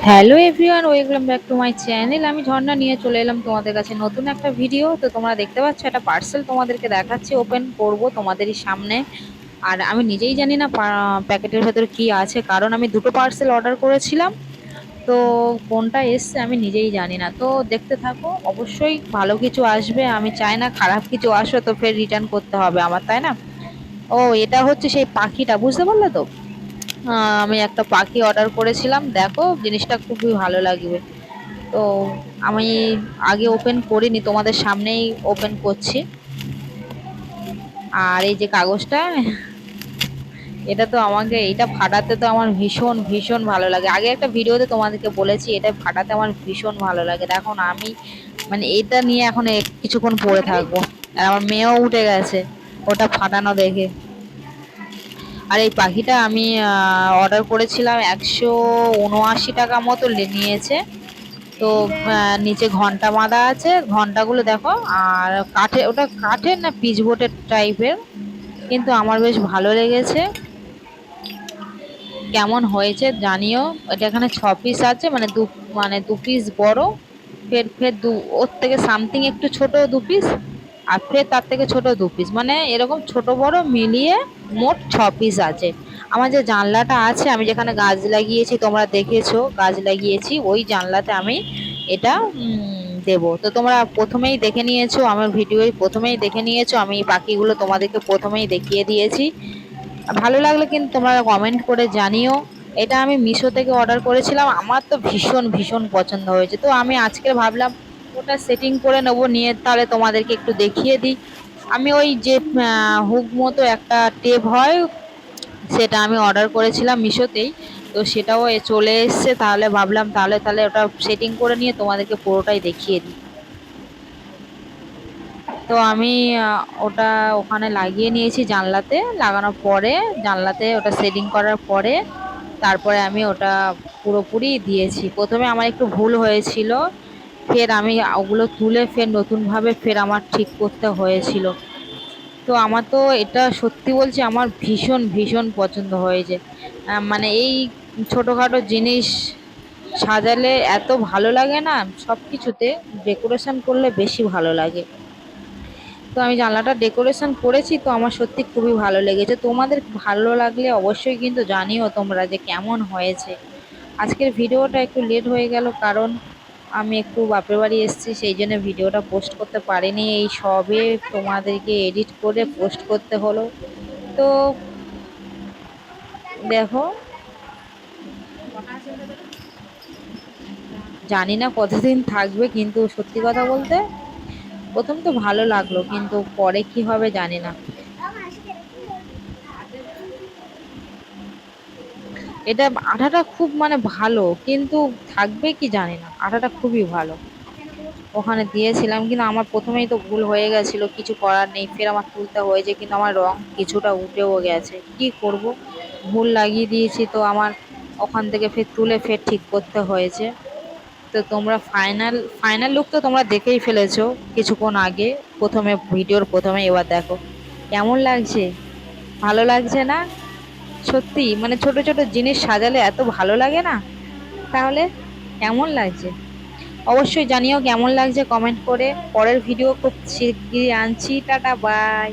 Hello everyone, welcome back to my channel. আমি ঝর্ণা নিয়ে চলে এলাম তোমাদের কাছে নতুন একটা ভিডিও। তো তোমরা দেখতে পাচ্ছ একটা পার্সেল তোমাদেরকে দেখাচ্ছি, ওপেন করব তোমাদেরই সামনে। আর আমি নিজেই জানি না প্যাকেটের ভেতরে কি আছে, কারণ আমি দুটো পার্সেল অর্ডার করেছিলাম। তো কোনটা এসছে আমি নিজেই জানি না। তো দেখতে থাকো, অবশ্যই ভালো কিছু আসবে। আমি চাই না খারাপ কিছু আসো তো ফের রিটার্ন করতে হবে আমার, তাই না? ও, এটা হচ্ছে সেই পাখিটা, বুঝতে পারলে তো? আমি একটা পাখি অর্ডার করেছিলাম, দেখো জিনিসটা খুবই ভালো লাগবে। তো আমি আগে ওপেন করিনি, তোমাদের সামনেই ওপেন করছি। আর এই যে কাগজটা, এটা তো আমাকে, এটা ফাটাতে তো আমার ভীষণ ভীষণ ভালো লাগে। আগে একটা ভিডিওতে তোমাদেরকে বলেছি এটা ফাটাতে আমার ভীষণ ভালো লাগে। দেখো না, আমি মানে এটা নিয়ে এখন কিছুক্ষণ পরে থাকবো। আর আমার মেয়েও উঠে গেছে ওটা ফাটানো দেখে। আর এই পাখিটা আমি অর্ডার করেছিলাম 179 টাকা মতো নিয়েছে। তো নিচে ঘন্টা বাঁধা আছে, ঘন্টাগুলো দেখো। আর কাঠে, ওটা কাঠের না পিচবোর্ডের টাইপের, কিন্তু আমার বেশ ভালো লেগেছে। কেমন হয়েছে জানিও। এটা এখানে 6 পিস আছে, মানে দু পিস বড়, ফের ফের ওর থেকে সামথিং একটু ছোট 2 পিস, আর ফের তার থেকে ছোট 2 পিস, মানে এরকম ছোট বড় মিলিয়ে মোট 6 পিস আছে। আমার যে জানলাটা আছে, আমি যেখানে গাছ লাগিয়েছি, তোমরা দেখেছো গাছ লাগিয়েছি, ওই জানলাতে আমি এটা দেব। তো তোমরা প্রথমেই দেখে নিয়েছো, আমার ভিডিও প্রথমেই দেখে নিয়েছো, আমি এই পাখিগুলো তোমাদেরকে প্রথমেই দেখিয়ে দিয়েছি। ভালো লাগলে কিন্তু তোমরা কমেন্ট করে জানিও। এটা আমি মিশো থেকে অর্ডার করেছিলাম, আমার তো ভীষণ ভীষণ পছন্দ হয়েছে। তো আমি আজকে ভাবলাম ওটা সেটিং করে নেবো, নিয়ে তাহলে তোমাদেরকে একটু দেখিয়ে দিই। আমি ওই যে হুক মতো একটা টেপ হয়, সেটা আমি অর্ডার করেছিলাম মিশোতেই। তো সেটাও চলে এসছে, তাহলে ভাবলাম তাহলে তাহলে ওটা সেটিং করে নিয়ে তোমাদেরকে পুরোটাই দেখিয়ে দিই। তো আমি ওটা ওখানে লাগিয়ে নিয়েছি জানলাতে, লাগানোর পরে জানলাতে ওটা সেটিং করার পরে তারপরে আমি ওটা পুরোপুরি দিয়েছি। প্রথমে আমার একটু ভুল হয়েছিল, ফের আমি ওগুলো তুলে ফের নতুনভাবে ফের আমার ঠিক করতে হয়েছিল। তো আমার তো এটা সত্যি বলছি, আমার ভীষণ ভীষণ পছন্দ হয়েছে। মানে এই ছোটোখাটো জিনিস সাজালে এত ভালো লাগে না, সব কিছুতে ডেকোরেশন করলে বেশি ভালো লাগে। তো আমি জানলাটা ডেকোরেশন করেছি, তো আমার সত্যি খুবই ভালো লেগেছে। তোমাদের ভালো লাগলে অবশ্যই কিন্তু জানিও তোমরা যে কেমন হয়েছে। আজকের ভিডিওটা একটু লেট হয়ে গেল, কারণ আমি একটু বাপের বাড়ি এসেছি, সেই জন্য ভিডিওটা পোস্ট করতে পারিনি। এই সবে তোমাদেরকে এডিট করে পোস্ট করতে হলো। তো দেখো, জানি না কতদিন থাকবে, কিন্তু সত্যি কথা বলতে প্রথম তো ভালো লাগলো, কিন্তু পরে কি হবে জানি না। এটা আঠাটা খুব মানে ভালো, কিন্তু থাকবে কি জানি না। আঠাটা খুবই ভালো, ওখানে দিয়েছিলাম, কিন্তু আমার প্রথমেই তো ভুল হয়ে গেছিল, কিছু করার নেই, ফের আমার তুলতে হয়েছে। কিন্তু আমার রং কিছুটা উঠেও গেছে, কি করব, ভুল লাগিয়ে দিয়েছি তো আমার ওখান থেকে ফের তুলে ফের ঠিক করতে হয়েছে। তো তোমরা ফাইনাল ফাইনাল লুক তো তোমরা দেখেই ফেলেছো কিছুক্ষণ আগে, প্রথমে ভিডিওর প্রথমে। এবার দেখো কেমন লাগছে, ভালো লাগছে না? সত্যি মানে ছোট ছোট জিনিস সাজালে এত ভালো লাগে না? তাহলে কেমন লাগছে অবশ্যই জানিও, কেমন লাগছে কমেন্ট করে। পরের ভিডিও খুব শিগগিরই আনছি। Tata, by.